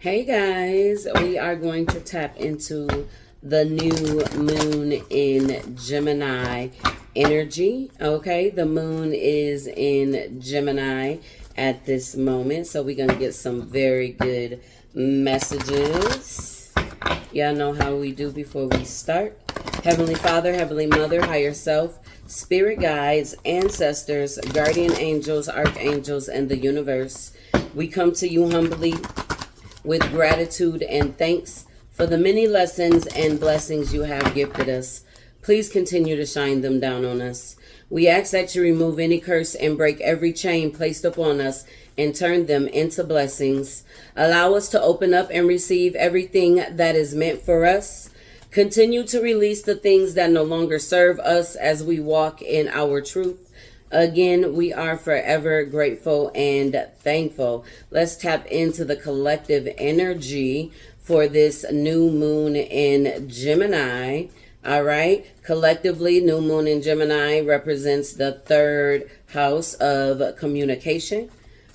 Hey guys, we are going to tap into the new moon in Gemini energy. Okay, the moon is in Gemini at this moment, so we're going to get some very good messages. Y'all know how we do before we start. Heavenly Father, Heavenly Mother, Higher Self, Spirit Guides, Ancestors, Guardian Angels, Archangels, and the universe. We come to you humbly with gratitude and thanks for the many lessons and blessings you have gifted us. Please continue to shine them down on us. We ask that you remove any curse and break every chain placed upon us and turn them into blessings. Allow us to open up and receive everything that is meant for us. Continue to release the things that no longer serve us as we walk in our truth. Again, we are forever grateful and thankful. Let's tap into the collective energy for this new moon in Gemini. All right. Collectively, new moon in Gemini represents the third house of communication.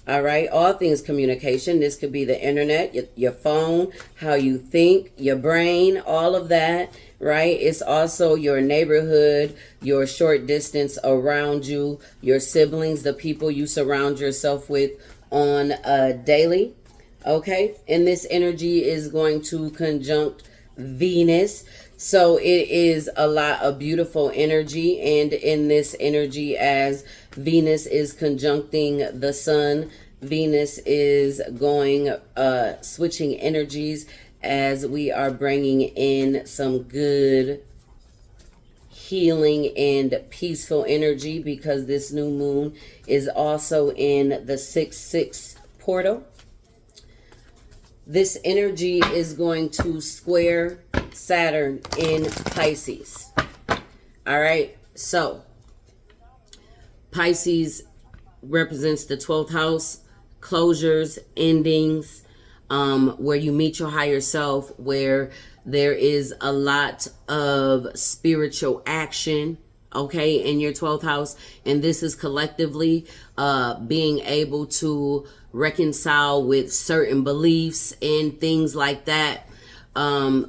All right. All things communication. This could be the internet, your phone, how you think, your brain, all of that. Right? It's also your neighborhood, your short distance around you, your siblings, the people you surround yourself with on a daily. Okay? And this energy is going to conjunct Venus. So it is a lot of beautiful energy. And in this energy, as Venus is conjuncting the sun, Venus is going, switching energies as we are bringing in some good healing and peaceful energy, because this new moon is also in the 6-6 portal. This energy is going to square Saturn in Pisces. All right, so Pisces represents the 12th house, closures, endings, where you meet your higher self, where there is a lot of spiritual action, okay, in your 12th house. And this is collectively being able to reconcile with certain beliefs and things like that.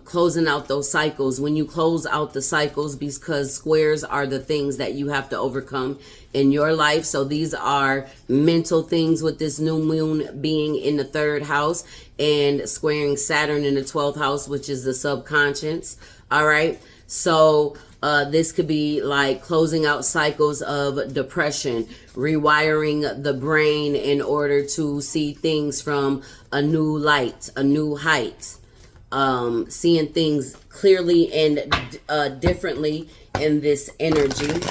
Closing out those cycles. When you close out the cycles, because squares are the things that you have to overcome in your life. So these are mental things, with this new moon being in the third house and squaring Saturn in the 12th house, which is the subconscious. All right. So this could be like closing out cycles of depression, rewiring the brain in order to see things from a new light, a new height. Seeing things clearly and differently in this energy.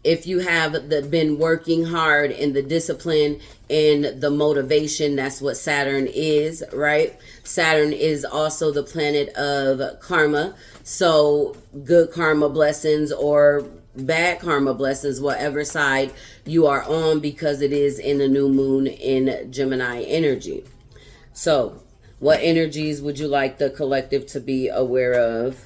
If you have been working hard in the discipline and the motivation, that's what Saturn is, right? Saturn is also the planet of karma. So good karma blessings or bad karma blessings, whatever side you are on, because it is in the new moon in Gemini energy. So what energies would you like the collective to be aware of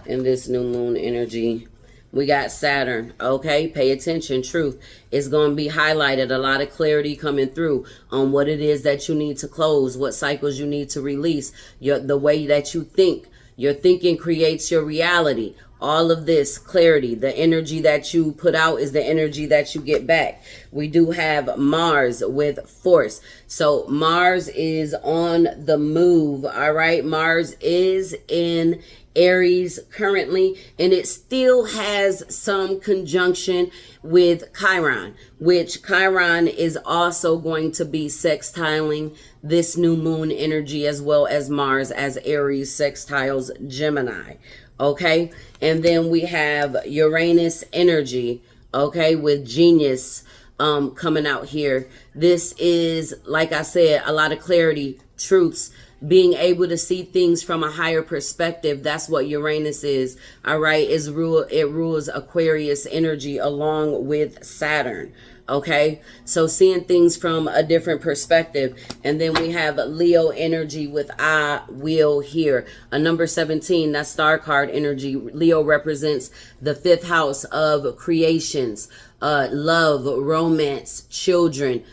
in this new moon energy? We got Saturn, okay? Pay attention. Truth is going to be highlighted. A lot of clarity coming through on what it is that you need to close, what cycles you need to release, the way that you think. Your thinking creates your reality. All of this clarity, the energy that you put out is the energy that you get back. We do have Mars with force. So Mars is on the move, all right? Mars is in Aries currently, and it still has some conjunction with Chiron, which Chiron is also going to be sextiling this new moon energy, as well as Mars, as Aries sextiles Gemini. Okay, and then we have Uranus energy, okay, with genius coming out here. This is, like I said, a lot of clarity, truths, being able to see things from a higher perspective. That's what Uranus is, all right? It rules Aquarius energy along with Saturn. Okay, so seeing things from a different perspective. And then we have Leo energy with I will here. A number 17, that's star card energy. Leo represents the 5th house of creations, love, romance, children,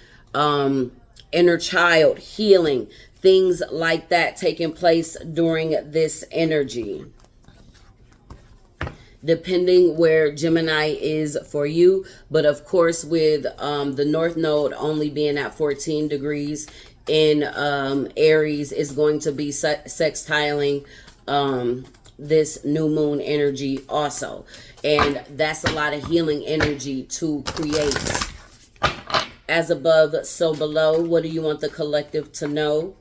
inner child, healing, things like that taking place during this energy. Depending where Gemini is for you. But of course, with the North Node only being at 14 degrees in Aries, is going to be sextiling this new moon energy also. And that's a lot of healing energy to create. As above, so below. What do you want the collective to know?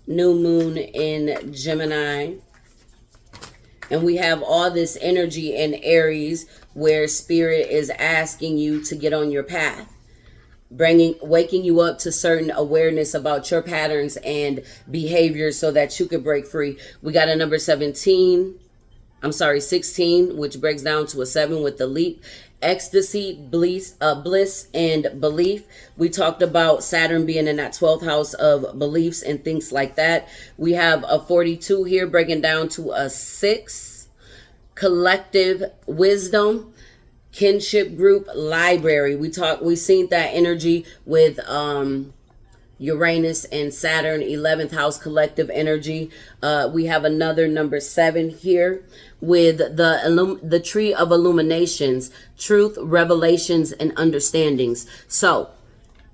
New moon in Gemini. And we have all this energy in Aries where spirit is asking you to get on your path. Waking you up to certain awareness about your patterns and behaviors so that you could break free. We got a number 16, which breaks down to a 7 with the leap. Ecstasy, bliss, and belief. We talked about Saturn being in that 12th house of beliefs and things like that. We have a 42 here breaking down to a 6. Collective wisdom, kinship group, library. We seen that energy with Uranus and Saturn, 11th house collective energy. We have another number 7 here with the tree of illuminations, truth, revelations, and understandings. So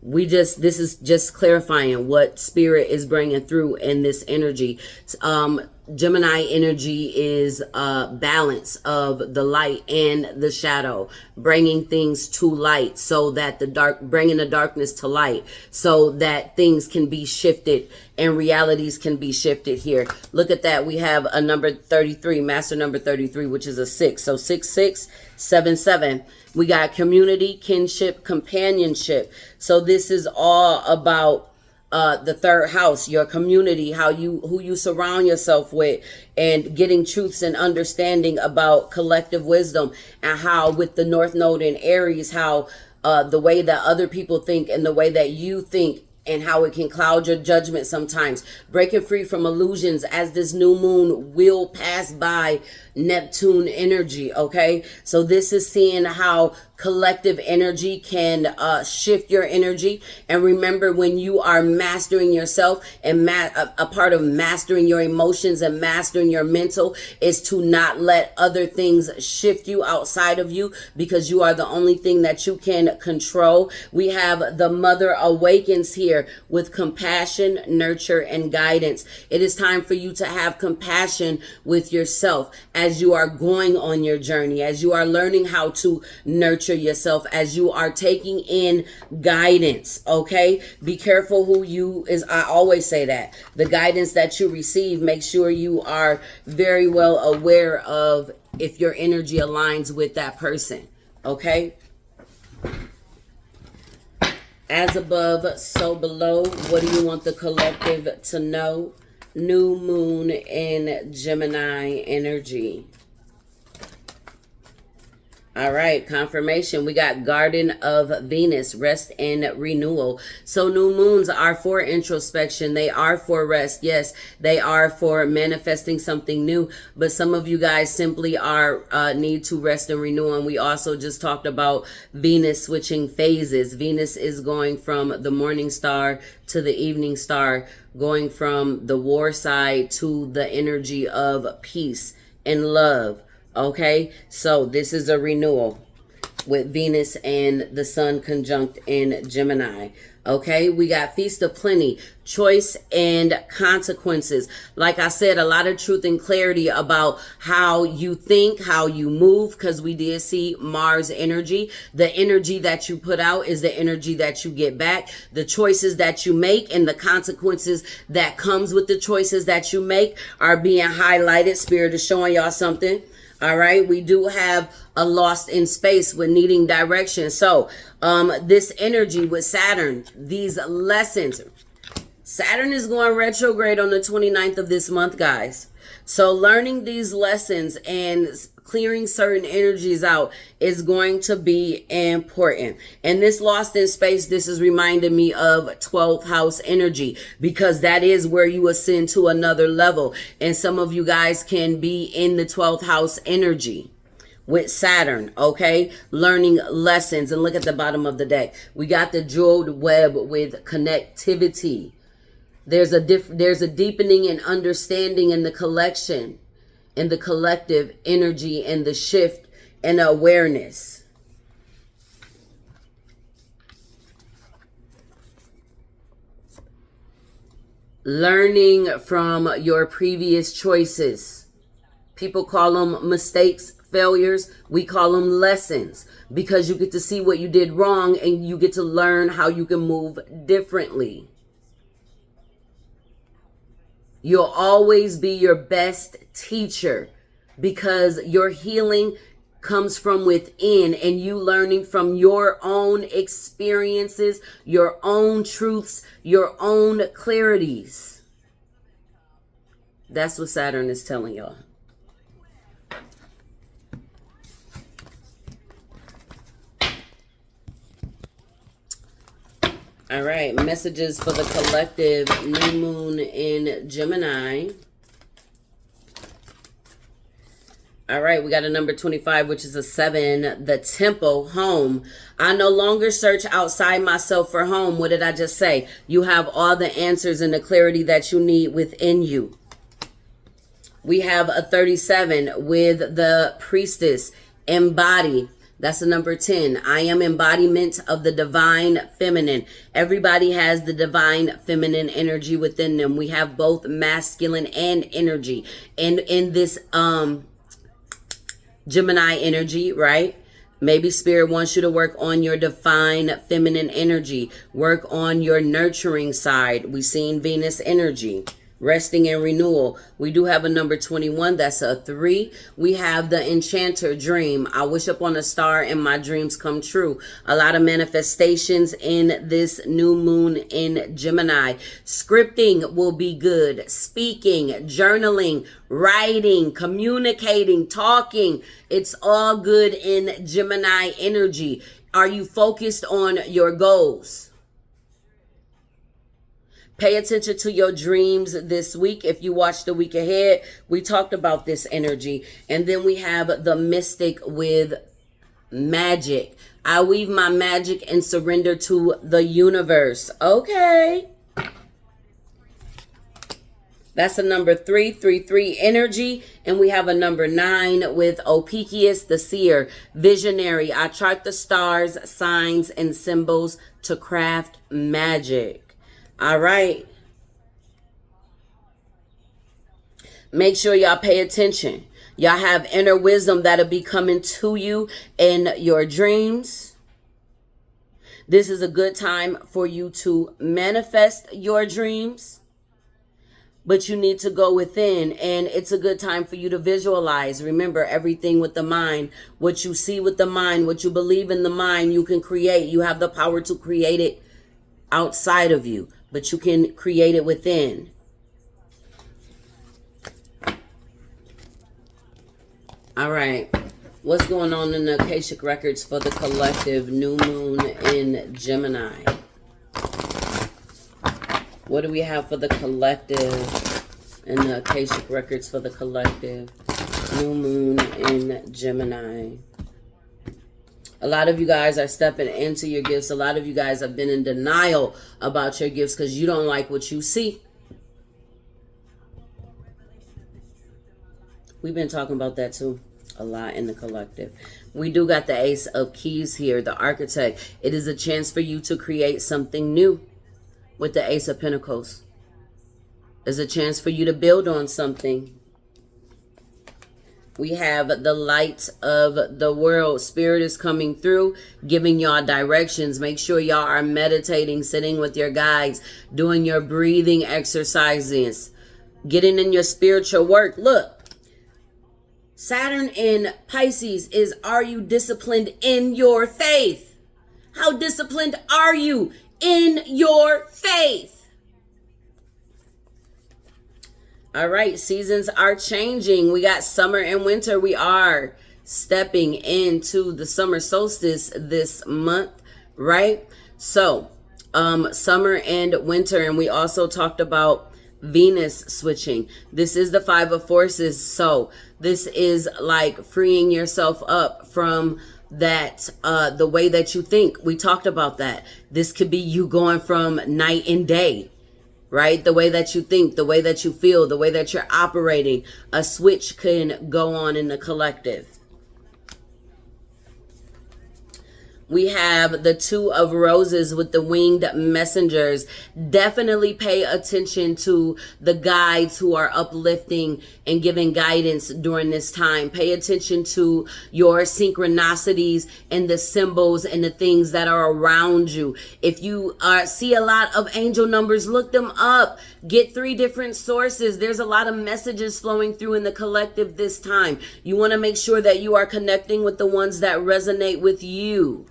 this is just clarifying what spirit is bringing through in this energy. Gemini energy is balance of the light and the shadow, bringing things to light so that bringing the darkness to light so that things can be shifted and realities can be shifted here. Look at that. We have a number 33, master number 33, which is a 6. So 6677. We got community, kinship, companionship. So this is all about the third house, your community, who you surround yourself with, and getting truths and understanding about collective wisdom, and how with the North Node in Aries, how the way that other people think and the way that you think, and how it can cloud your judgment sometimes. Breaking free from illusions as this new moon will pass by Neptune energy, okay? So this is seeing how collective energy can shift your energy. And remember, when you are mastering yourself, and a part of mastering your emotions and mastering your mental is to not let other things shift you outside of you, because you are the only thing that you can control. We have the Mother Awakens here with compassion, nurture, and guidance. It is time for you to have compassion with yourself as you are going on your journey, as you are learning how to nurture yourself, as you are taking in guidance, okay? Be careful I always say that. The guidance that you receive, make sure you are very well aware of if your energy aligns with that person, okay? As above, so below. What do you want the collective to know? New moon in Gemini energy. All right, confirmation. We got Garden of Venus, rest and renewal. So new moons are for introspection. They are for rest. Yes, they are for manifesting something new. But some of you guys simply need to rest and renew. And we also just talked about Venus switching phases. Venus is going from the morning star to the evening star, going from the war side to the energy of peace and love. Okay, so this is a renewal with Venus and the Sun conjunct in Gemini. Okay, we got Feast of Plenty, choice and consequences. Like I said, a lot of truth and clarity about how you think, how you move, because we did see Mars energy. The energy that you put out is the energy that you get back. The choices that you make and the consequences that comes with the choices that you make are being highlighted. Spirit is showing y'all something. All right, we do have a lost in space with needing direction. So this energy with Saturn, these lessons, Saturn is going retrograde on the 29th of this month, guys. So learning these lessons and clearing certain energies out is going to be important. And this lost in space, this is reminding me of 12th house energy, because that is where you ascend to another level. And some of you guys can be in the 12th house energy with Saturn, okay? Learning lessons. And look at the bottom of the deck. We got the jeweled web with connectivity. There's a deepening and understanding in the collection, in the collective energy, and the shift and awareness. Learning from your previous choices. People call them mistakes, failures. We call them lessons, because you get to see what you did wrong and you get to learn how you can move differently. You'll always be your best teacher, because your healing comes from within, and you learning from your own experiences, your own truths, your own clarities. That's what Saturn is telling y'all. All right, messages for the collective new moon in Gemini. All right, we got a number 25, which is a 7, the tempo, home. I no longer search outside myself for home. What did I just say? You have all the answers and the clarity that you need within you. We have a 37 with the priestess, embody. That's the number 10. I am embodiment of the divine feminine. Everybody has the divine feminine energy within them. We have both masculine and energy. And in this Gemini energy, right? Maybe Spirit wants you to work on your divine feminine energy. Work on your nurturing side. We've seen Venus energy. Resting and renewal. We do have a number 21. That's a 3. We have the enchanter dream. I wish upon a star and my dreams come true. A lot of manifestations in this new moon in Gemini. Scripting will be good. Speaking, journaling, writing, communicating, talking. It's all good in Gemini energy. Are you focused on your goals? Pay attention to your dreams this week. If you watch the week ahead, we talked about this energy. And then we have the mystic with magic. I weave my magic and surrender to the universe. Okay. That's a number 333 energy. And we have a number 9 with Ophiuchus, the seer, visionary. I chart the stars, signs, and symbols to craft magic. All right. Make sure y'all pay attention. Y'all have inner wisdom that'll be coming to you in your dreams. This is a good time for you to manifest your dreams. But you need to go within, and it's a good time for you to visualize. Remember, everything with the mind. What you see with the mind, what you believe in the mind, you can create. You have the power to create it outside of you, but you can create it within. All right. What's going on in the Akashic Records for the collective new moon in Gemini? What do we have for the collective in the Akashic Records for the collective new moon in Gemini? A lot of you guys are stepping into your gifts. A lot of you guys have been in denial about your gifts because you don't like what you see. We've been talking about that too a lot in the collective. We do got the Ace of Keys here, the Architect. It is a chance for you to create something new with the Ace of Pentacles. It's a chance for you to build on something. We have the light of the world. Spirit is coming through, giving y'all directions. Make sure y'all are meditating, sitting with your guides, doing your breathing exercises, getting in your spiritual work. Look, Saturn in Pisces is, are you disciplined in your faith? How disciplined are you in your faith? All right, seasons are changing. We got summer and winter. We are stepping into the summer solstice this month, right? So, summer and winter, and we also talked about Venus switching. This is the Five of Forces. So this is like freeing yourself up from that, the way that you think. We talked about that. This could be you going from night and day, right? The way that you think, the way that you feel, the way that you're operating. A switch can go on in the collective. We have the Two of Roses with the winged messengers. Definitely pay attention to the guides who are uplifting and giving guidance during this time. Pay attention to your synchronicities and the symbols and the things that are around you. If you see a lot of angel numbers, look them up. Get 3 different sources. There's a lot of messages flowing through in the collective this time. You want to make sure that you are connecting with the ones that resonate with you.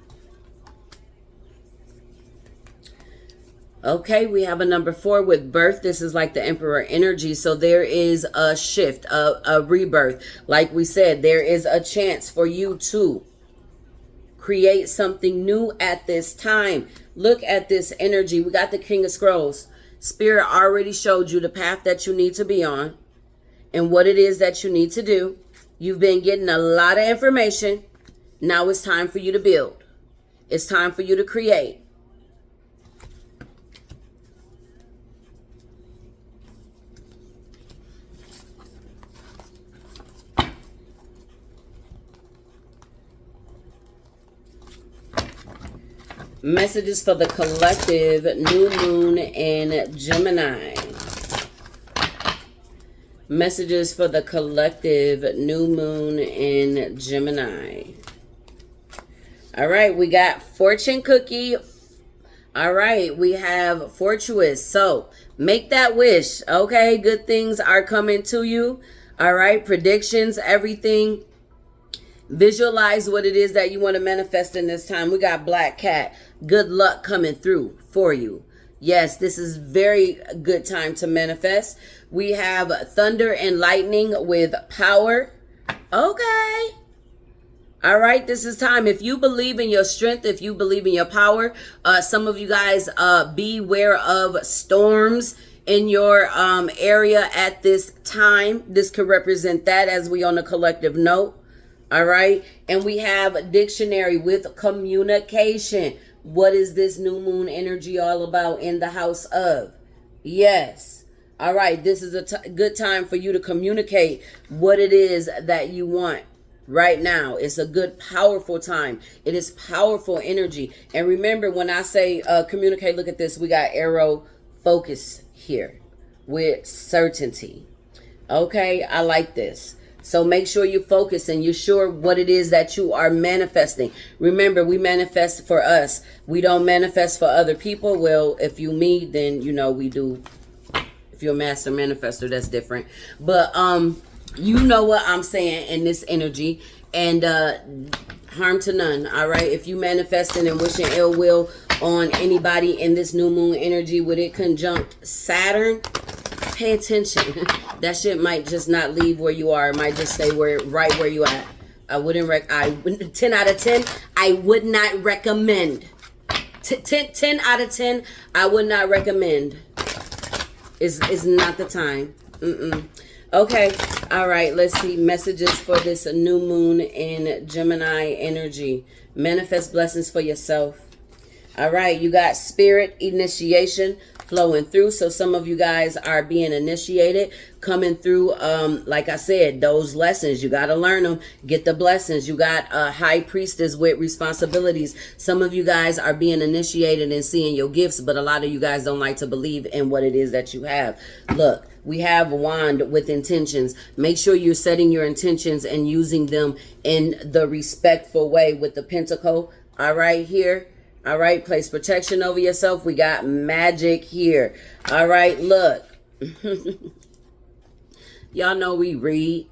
Okay, we have a number 4 with birth. This is like the Emperor energy. So there is a shift, a rebirth. Like we said, there is a chance for you to create something new at this time. Look at this energy. We got the King of Scrolls. Spirit already showed you the path that you need to be on and what it is that you need to do. You've been getting a lot of information. Now it's time for you to build. It's time for you to create. Messages for the collective, new moon in Gemini. Messages for the collective, new moon in Gemini. All right, we got fortune cookie. All right, we have fortuitous. So make that wish, okay? Good things are coming to you. All right, predictions, everything. Visualize what it is that you want to manifest in this time. We got Black Cat. Good luck coming through for you. Yes, this is very good time to manifest. We have thunder and lightning with power. Okay. All right, this is time. If you believe in your strength, if you believe in your power, some of you guys beware of storms in your area at this time. This could represent that as we on a collective note. All right. And we have a dictionary with communication. What is this new moon energy all about in the house of? Yes. All right. This is a good time for you to communicate what it is that you want right now. It's a good, powerful time. It is powerful energy. And remember, when I say communicate, look at this. We got arrow focus here with certainty. Okay. I like this. So make sure you focus and you're sure what it is that you are manifesting. Remember, we manifest for us. We don't manifest for other people. Well, if you me, then you know we do. If you're a master manifester, that's different. But you know what I'm saying in this energy. And harm to none. All right. If you manifesting and wishing ill will on anybody in this new moon energy with it conjunct Saturn, pay attention. That shit might just not leave where you are. It might just stay right where you at. I wouldn't 10 out of 10, I would not recommend. 10 out of 10, I would not recommend. Is not the time. Okay. All right. Let's see. Messages for this new moon in Gemini energy. Manifest blessings for yourself. All right. You got spirit initiation flowing through. So some of you guys are being initiated, coming through. Like I said, those lessons, you got to learn them, get the blessings. You got a high priestess with responsibilities. Some of you guys are being initiated and seeing your gifts, but a lot of you guys don't like to believe in what it is that you have. Look, we have a wand with intentions. Make sure you're setting your intentions and using them in the respectful way with the pentacle. All right, here. All right, place protection over yourself. We got magic here. All right, look. Y'all know we read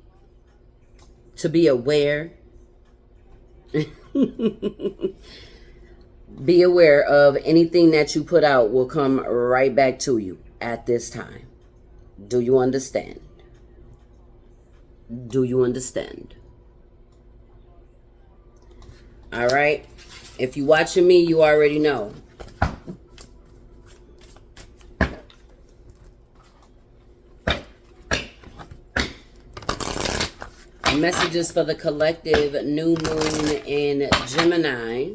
to be aware. Be aware of anything that you put out will come right back to you at this time. Do you understand? Do you understand? All right. If you're watching me, you already know. Messages for the collective new moon in Gemini.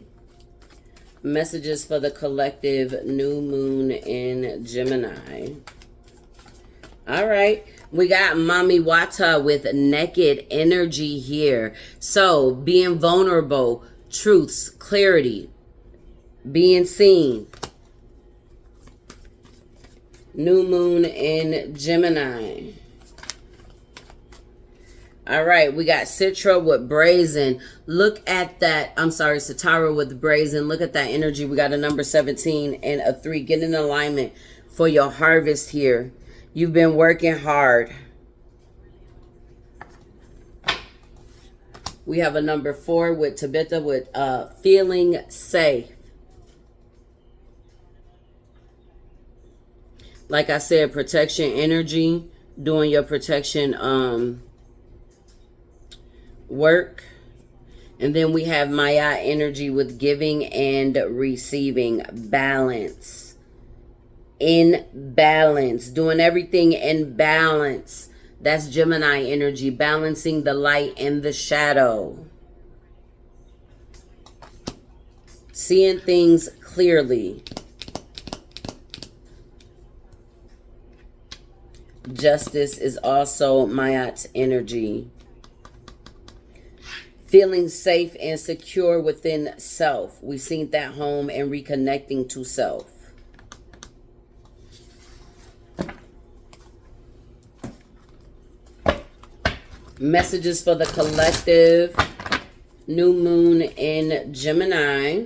Messages for the collective new moon in Gemini. All right. We got Mami Wata with naked energy here. So being vulnerable, truths, clarity, being seen. New moon in Gemini. All right, we got Citra with brazen. Look at that. I'm sorry, Satara with brazen. Look at that energy. We got a number 17 and a 3. Get in alignment for your harvest here. You've been working hard. We have a number 4 with Tabitha with feeling safe. Like I said, protection energy, doing your protection work. And then we have Maya energy with giving and receiving. Balance. In balance. Doing everything in balance. That's Gemini energy. Balancing the light and the shadow. Seeing things clearly. Justice is also Mayat's energy. Feeling safe and secure within self. We seen that home and reconnecting to self. Messages for the collective new moon in Gemini.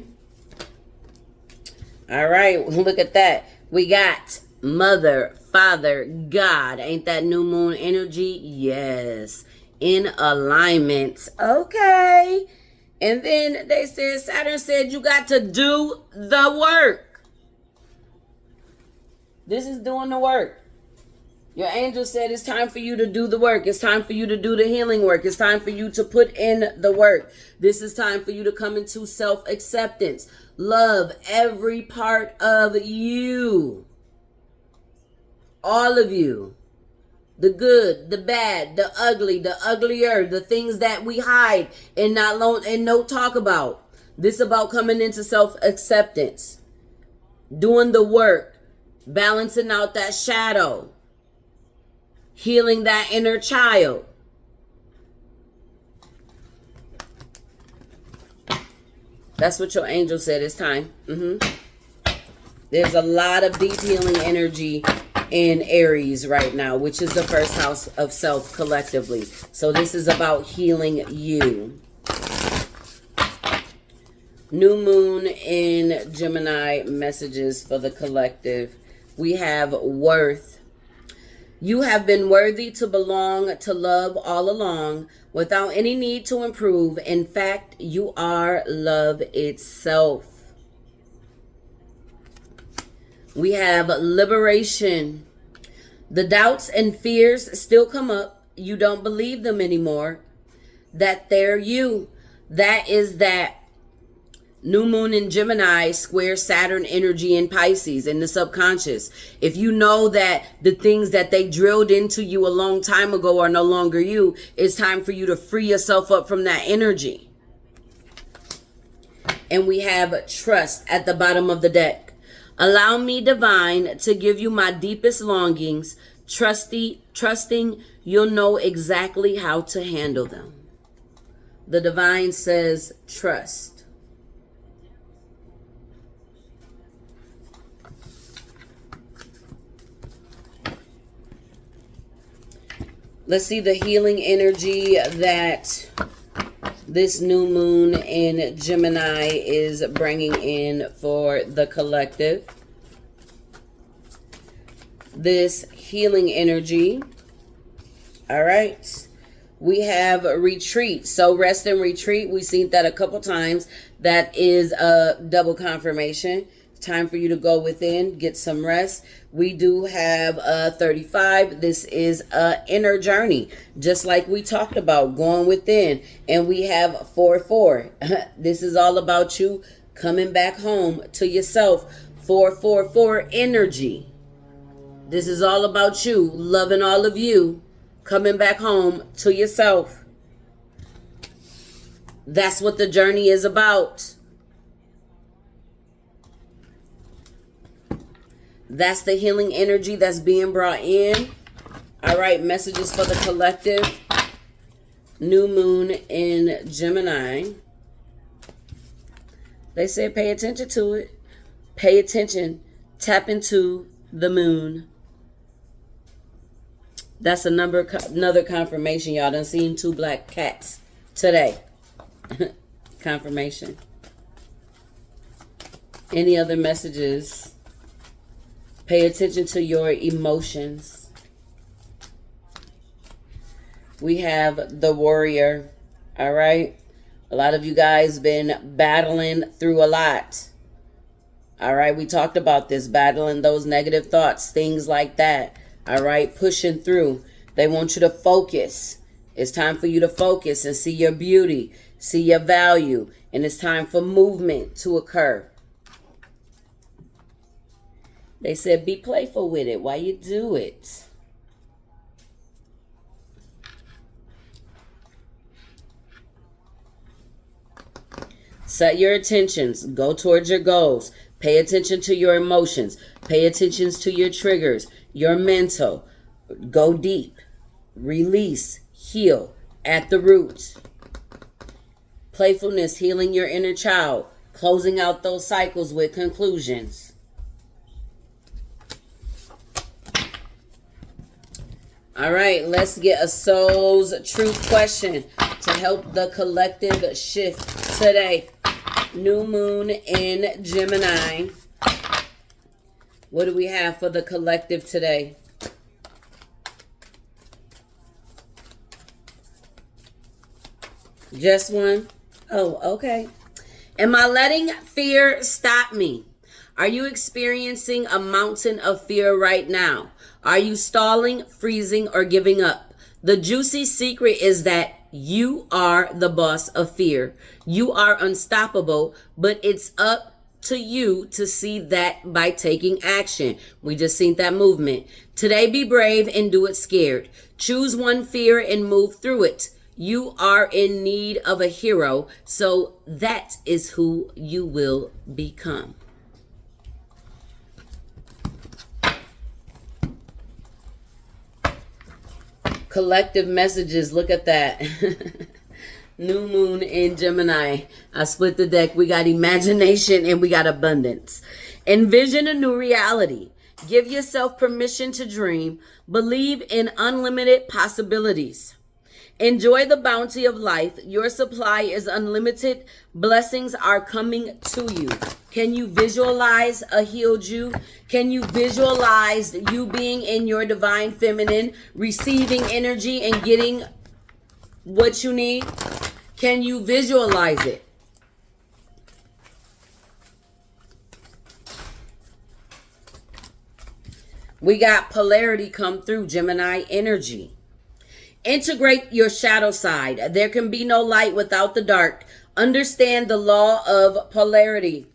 All right, look at that. We got Mother, Father, God. Ain't that new moon energy? Yes. In alignment. Okay. And then they said, Saturn said you got to do the work. This is doing the work. Your angel said it's time for you to do the work. It's time for you to do the healing work. It's time for you to put in the work. This is time for you to come into self-acceptance. Love every part of you. All of you. The good, the bad, the ugly, the uglier, the things that we hide and no talk about. This is about coming into self-acceptance. Doing the work. Balancing out that shadow. Healing that inner child. That's what your angel said. It's time. There's a lot of deep healing energy in Aries right now, which is the first house of self collectively. So this is about healing you. New moon in Gemini, messages for the collective. We have worth. You have been worthy to belong to love all along without any need to improve. In fact, you are love itself. We have liberation. The doubts and fears still come up. You don't believe them anymore. That they're you. That is that new moon in Gemini square Saturn energy in Pisces in the subconscious. If you know that the things that they drilled into you a long time ago are no longer you, it's time for you to free yourself up from that energy. And we have trust at the bottom of the deck. Allow me, divine, to give you my deepest longings. Trusting you'll know exactly how to handle them. The divine says trust. Let's see the healing energy that this new moon in Gemini is bringing in for the collective. This healing energy. All right. We have retreat. So rest and retreat. We've seen that a couple times. That is a double confirmation. Time for you to go within, get some rest. We do have 35. This is an inner journey, just like we talked about, going within. And we have 4-4. This is all about you coming back home to yourself. 4-4-4 energy. This is all about you loving all of you, coming back home to yourself. That's what the journey is about. That's the healing energy that's being brought in. All right, messages for the collective. New moon in Gemini. They said pay attention to it. Pay attention. Tap into the moon. That's another confirmation. Y'all done seen 2 black cats today. Confirmation. Any other messages? Pay attention to your emotions. We have the warrior. All right. A lot of you guys been battling through a lot. All right. We talked about this, battling those negative thoughts, things like that. All right. Pushing through. They want you to focus. It's time for you to focus and see your beauty, see your value. And it's time for movement to occur. They said, be playful with it while you do it. Set your intentions. Go towards your goals. Pay attention to your emotions. Pay attention to your triggers, your mental. Go deep. Release. Heal at the root. Playfulness, healing your inner child. Closing out those cycles with conclusions. All right, let's get a soul's truth question to help the collective shift today. New moon in Gemini. What do we have for the collective today? Just one? Oh, okay. Am I letting fear stop me? Are you experiencing a mountain of fear right now? Are you stalling, freezing, or giving up? The juicy secret is that you are the boss of fear. You are unstoppable, but it's up to you to see that by taking action. We just seen that movement. Today, be brave and do it scared. Choose one fear and move through it. You are in need of a hero, so that is who you will become. Collective messages, look at that. New moon in Gemini. I split the deck. We got imagination and we got abundance. Envision a new reality. Give yourself permission to dream. Believe in unlimited possibilities. Enjoy the bounty of life. Your supply is unlimited. Blessings are coming to you. Can you visualize a healed you? Can you visualize you being in your divine feminine, receiving energy and getting what you need? Can you visualize it? We got polarity come through, Gemini energy. Integrate your shadow side. There can be no light without the dark. Understand the law of polarity.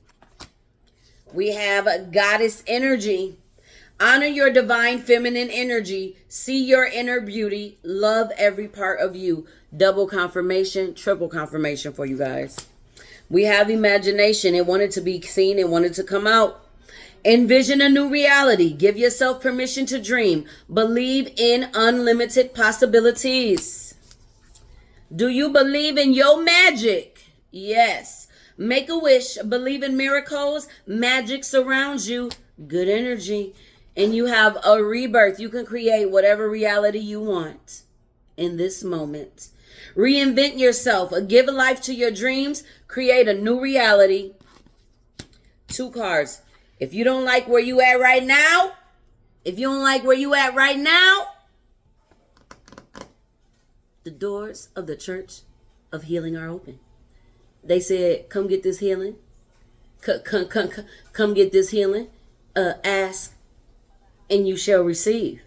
We have goddess energy. Honor your divine feminine energy. See your inner beauty. Love every part of you. Double confirmation, triple confirmation for you guys. We have imagination. It wanted to be seen. It wanted to come out. Envision a new reality. Give yourself permission to dream. Believe in unlimited possibilities. Do you believe in your magic? Yes. Make a wish. Believe in miracles. Magic surrounds you. Good energy. And you have a rebirth. You can create whatever reality you want in this moment. Reinvent yourself. Give life to your dreams. Create a new reality. 2 cards. If you don't like where you at right now, the doors of the Church of Healing are open. They said, come get this healing. Come get this healing. Ask and you shall receive.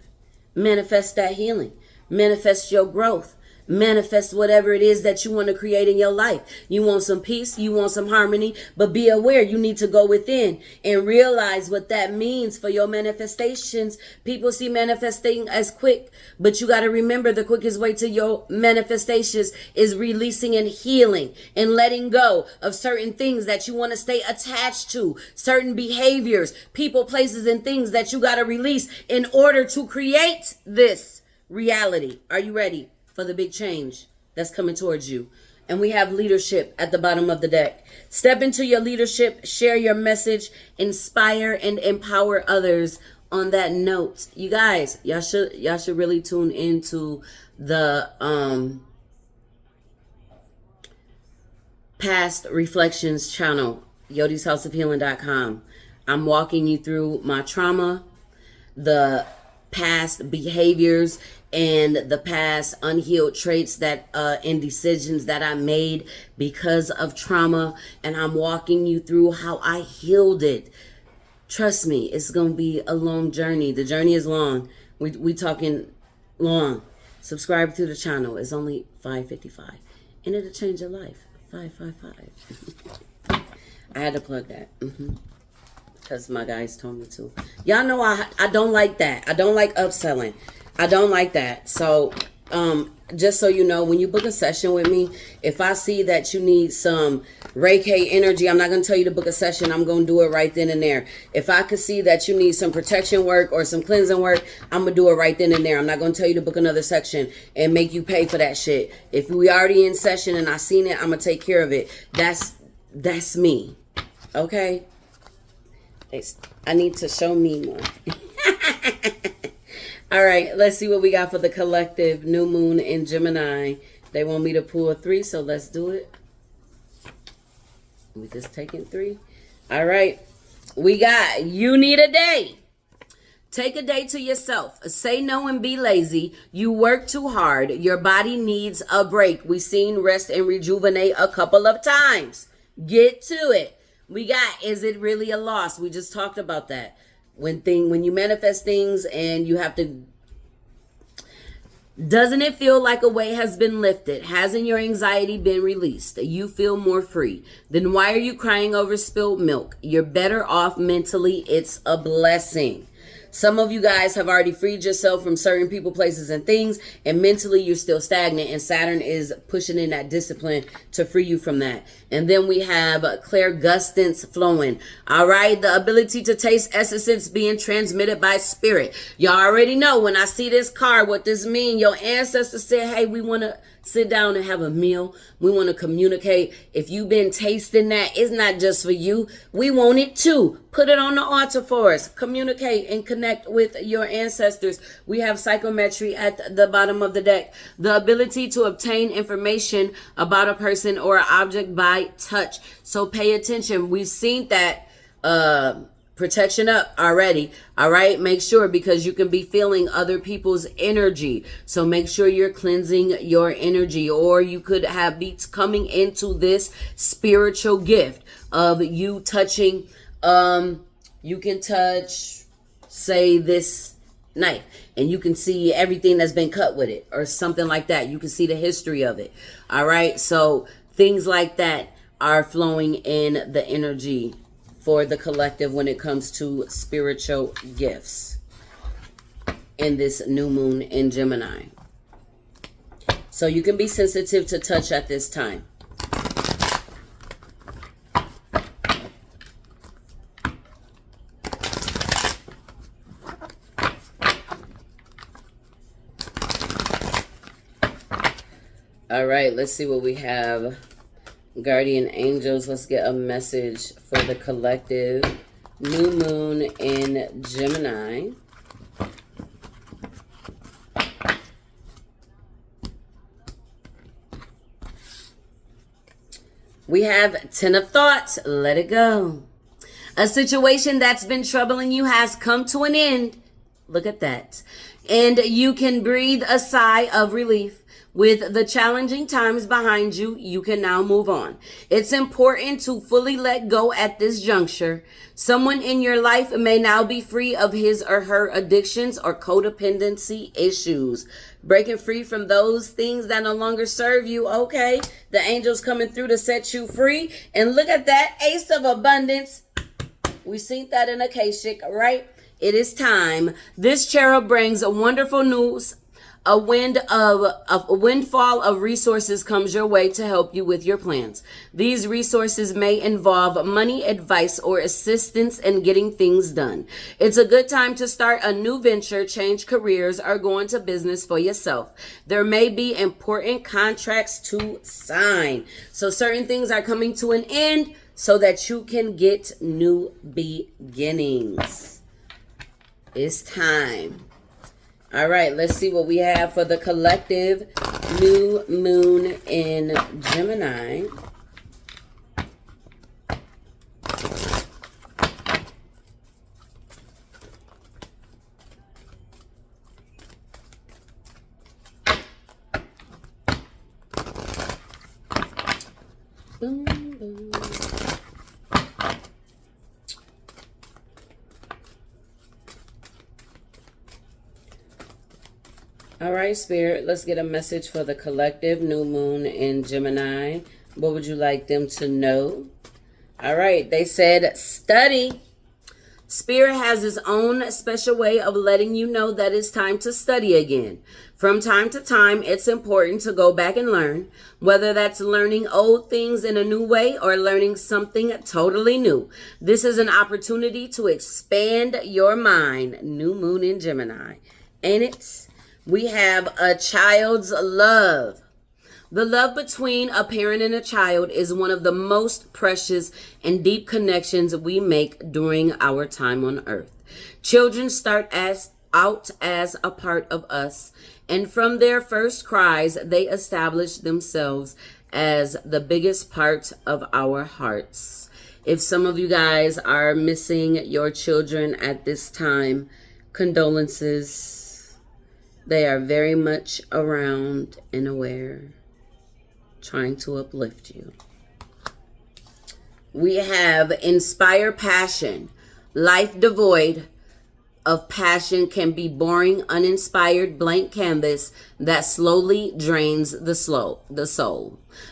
Manifest that healing. Manifest your growth. manifest whatever it is that you want to create in your life. You want some peace, you want some harmony, but be aware you need to go within and realize what that means for your manifestations. People see manifesting as quick, but you got to remember the quickest way to your manifestations is releasing and healing and letting go of certain things that you want to stay attached to, certain behaviors, people, places, and things that you got to release in order to create this reality. Are you ready for the big change that's coming towards you? And we have leadership at the bottom of the deck. Step into your leadership, share your message, inspire and empower others. On that note, you guys, y'all should really tune into the past reflections channel, yodishouseofhealing.com. I'm walking you through my trauma, the past behaviors, and the past unhealed traits that and decisions that I made because of trauma. And I'm walking you through how I healed it. Trust me, it's going to be a long journey. The journey is long. We talking long. Subscribe to the channel. It's only $5.55. And it'll change your life. $5.55. I had to plug that. Because my guys told me to. Y'all know I don't like that. I don't like upselling. I don't like that. So, just so you know, when you book a session with me, if I see that you need some Reiki energy, I'm not going to tell you to book a session. I'm going to do it right then and there. If I could see that you need some protection work or some cleansing work, I'm going to do it right then and there. I'm not going to tell you to book another section and make you pay for that shit. If we already in session and I seen it, I'm going to take care of it. That's me. Okay? I need to show me more. All right, let's see what we got for the collective. New moon in Gemini. They want me to pull a 3, so let's do it. We just taking 3. All right, we got you need a day. Take a day to yourself. Say no and be lazy. You work too hard. Your body needs a break. We've seen rest and rejuvenate a couple of times. Get to it. We got, is it really a loss? We just talked about that. When you manifest things and you have to, doesn't it feel like a weight has been lifted? Hasn't your anxiety been released? You feel more free. Then why are you crying over spilled milk? You're better off mentally. It's a blessing. Some of you guys have already freed yourself from certain people, places, and things, and mentally you're still stagnant, and Saturn is pushing in that discipline to free you from that. And then we have clairgustance flowing. All right, the ability to taste essences being transmitted by spirit. Y'all already know when I see this card, what this means. Your ancestors said, hey, we want to sit down and have a meal. We want to communicate. If you've been tasting that, it's not just for you. We want it too. Put it on the altar for us. Communicate and connect with your ancestors. We have psychometry at the bottom of the deck. The ability to obtain information about a person or an object by touch. So pay attention. We've seen that protection up already. All right, make sure, because you can be feeling other people's energy, so make sure you're cleansing your energy. Or you could have beats coming into this spiritual gift of you touching. You can touch, say, this knife, and you can see everything that's been cut with it or something like that. You can see the history of it. All right, so things like that are flowing in the energy for the collective when it comes to spiritual gifts in this new moon in Gemini. So you can be sensitive to touch at this time. All right, let's see what we have. Guardian angels, let's get a message for the collective. New moon in Gemini. We have 10 of thoughts. Let it go. A situation that's been troubling you has come to an end. Look at that. And you can breathe a sigh of relief. With the challenging times behind you, you can now move on. It's important to fully let go at this juncture. Someone in your life may now be free of his or her addictions or codependency issues. Breaking free from those things that no longer serve you. Okay, the angel's coming through to set you free. And look at that, Ace of Abundance. We seen that in Akashic, right? It is time. This cherub brings a wonderful news. A windfall of resources comes your way to help you with your plans. These resources may involve money, advice, or assistance in getting things done. It's a good time to start a new venture, change careers, or go into business for yourself. There may be important contracts to sign. So certain things are coming to an end so that you can get new beginnings. It's time. All right, let's see what we have for the collective new moon in Gemini. Boom, boom. All right, Spirit, let's get a message for the collective new moon in Gemini. What would you like them to know? All right, they said study. Spirit has its own special way of letting you know that it's time to study again. From time to time, it's important to go back and learn, whether that's learning old things in a new way or learning something totally new. This is an opportunity to expand your mind. New moon in Gemini. Ain't it? We have a child's love. The love between a parent and a child is one of the most precious and deep connections we make during our time on earth. Children start out as a part of us, and from their first cries, they establish themselves as the biggest part of our hearts. If some of you guys are missing your children at this time, condolences. They are very much around and aware, trying to uplift you. We have inspire passion. Life devoid of passion can be boring, uninspired blank canvas that slowly drains the soul.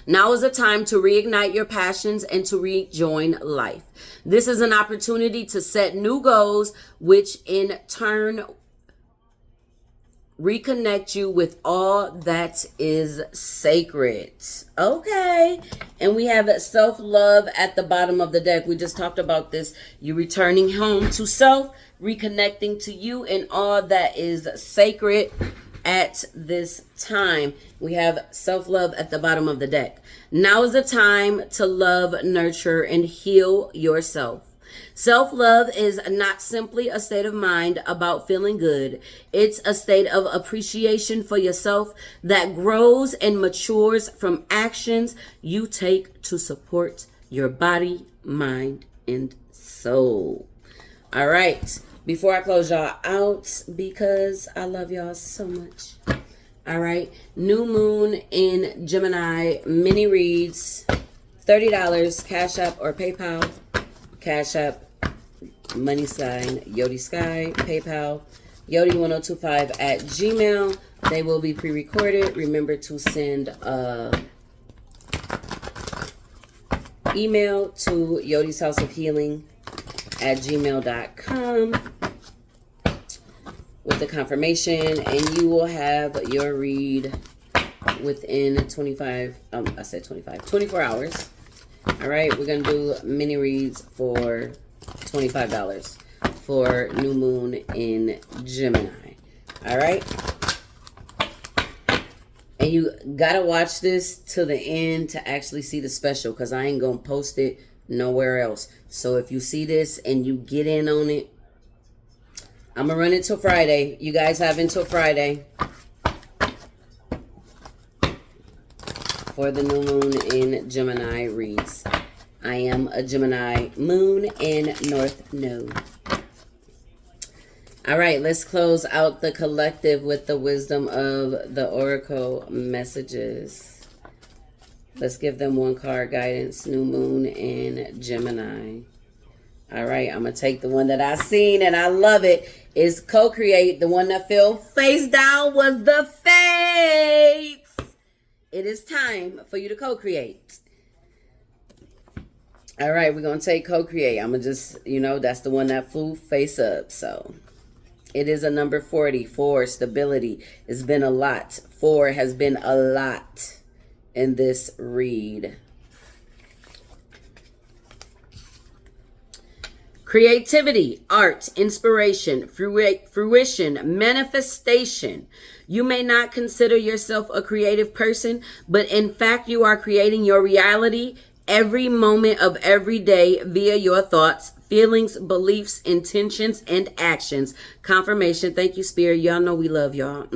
Now is the time to reignite your passions and to rejoin life. This is an opportunity to set new goals, which in turn reconnect you with all that is sacred. Okay. And we have self-love at the bottom of the deck. We just talked about this. You returning home to self, reconnecting to you and all that is sacred at this time. We have self-love at the bottom of the deck. Now is the time to love, nurture, and heal yourself. Self-love is not simply a state of mind about feeling good. It's a state of appreciation for yourself that grows and matures from actions you take to support your body, mind, and soul. All right. Before I close y'all out, because I love y'all so much. All right. New moon in Gemini mini reads, $30, Cash App or PayPal. Cash App, money sign, Yodi Sky, PayPal, Yodi1025 at Gmail. They will be pre-recorded. Remember to send email to Yodi's House of Healing at gmail.com with the confirmation, and you will have your read within 24 hours. All right, we're going to do mini reads for $25 for new moon in Gemini. All right. And you got to watch this to the end to actually see the special, because I ain't going to post it nowhere else. So if you see this and you get in on it, I'm going to run it till Friday. You guys have until Friday for the new moon in Gemini reads. I am a Gemini moon in North Node. All right, let's close out the collective with the wisdom of the oracle messages. Let's give them one card guidance. New Moon and Gemini. All right, I'm going to take the one that I seen and I love it. Is co-create. The one that fell face down was the Fates. It is time for you to co-create. All right, we're going to take co-create. I'm going to just, that's the one that flew face up. So it is a number 40. 4, stability. It's been a lot. 4 has been a lot in this read. Creativity, art, inspiration, fruition, manifestation. You may not consider yourself a creative person, but in fact, you are creating your reality every moment of every day via your thoughts, feelings, beliefs, intentions, and actions. Confirmation. Thank you, Spirit. Y'all know we love y'all.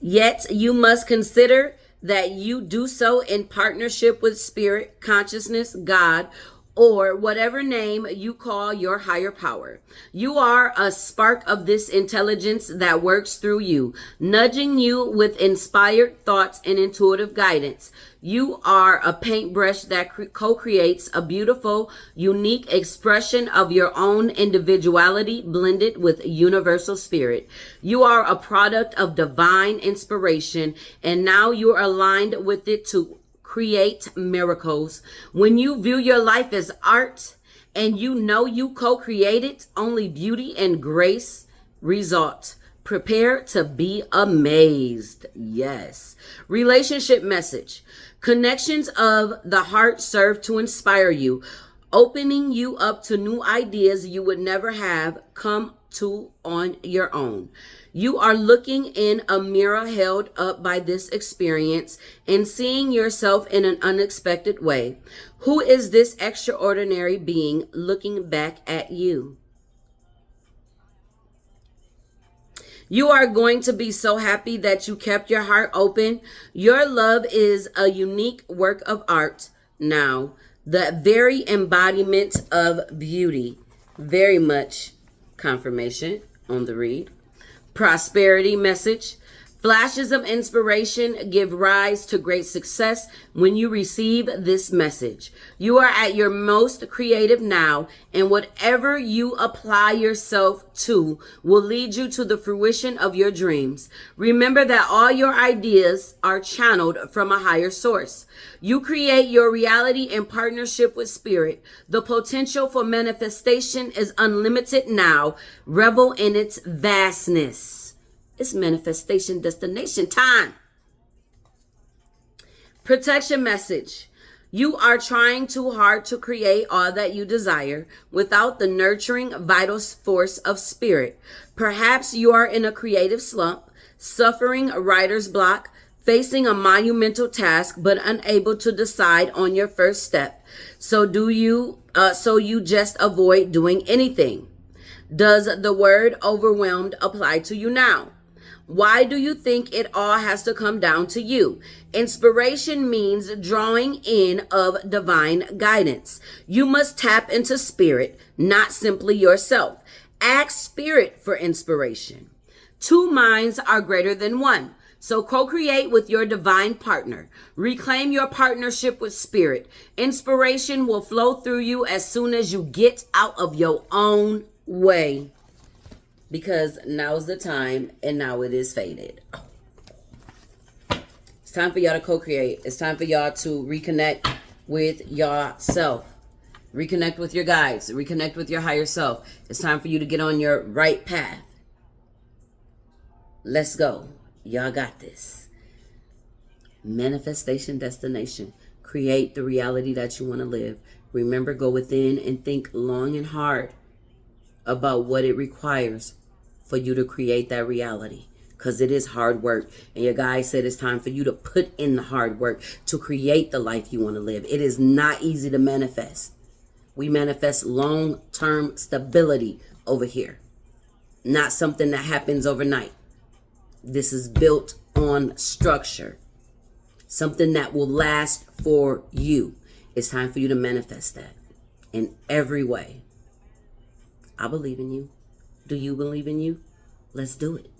Yet, you must consider that you do so in partnership with Spirit, consciousness, God, or whatever name you call your higher power. You are a spark of this intelligence that works through you, nudging you with inspired thoughts and intuitive guidance. You are a paintbrush that co-creates a beautiful, unique expression of your own individuality blended with universal spirit. You are a product of divine inspiration, and now you are aligned with it to create miracles. When you view your life as art and you know you co-created, only beauty and grace result. Prepare to be amazed. Yes. Relationship message. Connections of the heart serve to inspire you, opening you up to new ideas you would never have come to on your own. You are looking in a mirror held up by this experience and seeing yourself in an unexpected way. Who is this extraordinary being looking back at you? You are going to be so happy that you kept your heart open. Your love is a unique work of art now, the very embodiment of beauty. Very much confirmation on the read. Prosperity message. Flashes of inspiration give rise to great success when you receive this message. You are at your most creative now, and whatever you apply yourself to will lead you to the fruition of your dreams. Remember that all your ideas are channeled from a higher source. You create your reality in partnership with Spirit. The potential for manifestation is unlimited now. Revel in its vastness. It's manifestation destination time. Protection message. You are trying too hard to create all that you desire without the nurturing vital force of spirit. Perhaps you are in a creative slump, suffering a writer's block, facing a monumental task, but unable to decide on your first step. So you just avoid doing anything. Does the word overwhelmed apply to you now? Why do you think it all has to come down to you? Inspiration means drawing in of divine guidance. You must tap into spirit, not simply yourself. Ask spirit for inspiration. 2 minds are greater than one. So co-create with your divine partner. Reclaim your partnership with spirit. Inspiration will flow through you as soon as you get out of your own way. Because now's the time, and now it is fated. It's time for y'all to co-create. It's time for y'all to reconnect with yourself. Reconnect with your guides. Reconnect with your higher self. It's time for you to get on your right path. Let's go. Y'all got this. Manifestation destination. Create the reality that you want to live. Remember, go within and think long and hard about what it requires for you to create that reality, because it is hard work. And your guy said it's time for you to put in the hard work to create the life you want to live. It is not easy to manifest. We manifest long-term stability over here, not something that happens overnight. This is built on structure, something that will last for you. It's time for you to manifest that in every way. I believe in you. Do you believe in you? Let's do it.